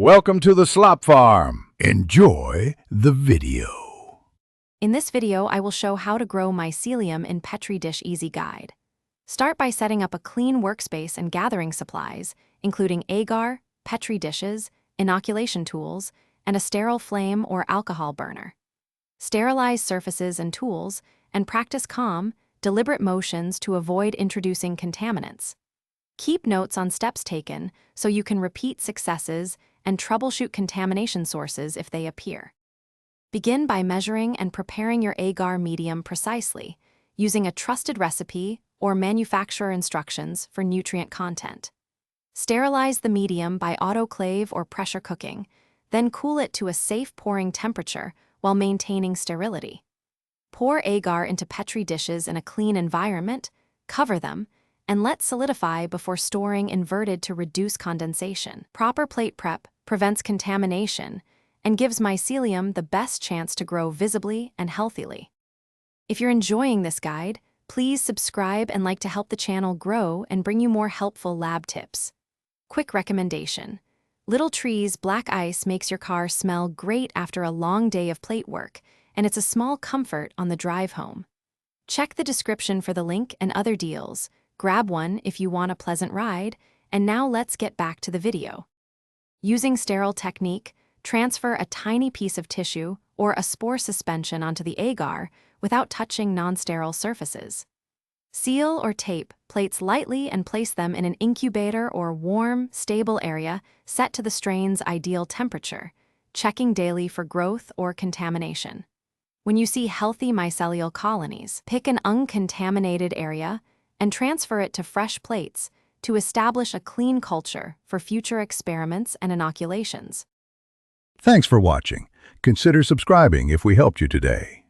Welcome to the Slop Farm. Enjoy the video. In this video, I will show how to grow mycelium in Petri dish easy guide. Start by setting up a clean workspace and gathering supplies, including agar, Petri dishes, inoculation tools, and a sterile flame or alcohol burner. Sterilize surfaces and tools, and practice calm, deliberate motions to avoid introducing contaminants. Keep notes on steps taken so you can repeat successes and troubleshoot contamination sources if they appear. Begin by measuring and preparing your agar medium precisely, using a trusted recipe or manufacturer instructions for nutrient content. Sterilize the medium by autoclave or pressure cooking, then cool it to a safe pouring temperature while maintaining sterility. Pour agar into Petri dishes in a clean environment, cover them, and let solidify before storing inverted to reduce condensation. Proper plate prep prevents contamination and gives mycelium the best chance to grow visibly and healthily. If you're enjoying this guide, please subscribe and like to help the channel grow and bring you more helpful lab tips. Quick recommendation: Little Tree's black ice makes your car smell great after a long day of plate work, and it's a small comfort on the drive home. Check the description for the link and other deals. Grab one if you want a pleasant ride, and now let's get back to the video. Using sterile technique, transfer a tiny piece of tissue or a spore suspension onto the agar without touching non-sterile surfaces. Seal or tape plates lightly and place them in an incubator or warm, stable area set to the strain's ideal temperature, checking daily for growth or contamination. When you see healthy mycelial colonies, pick an uncontaminated area and transfer it to fresh plates to establish a clean culture for future experiments and inoculations. Thanks for watching. Consider subscribing if we helped you today.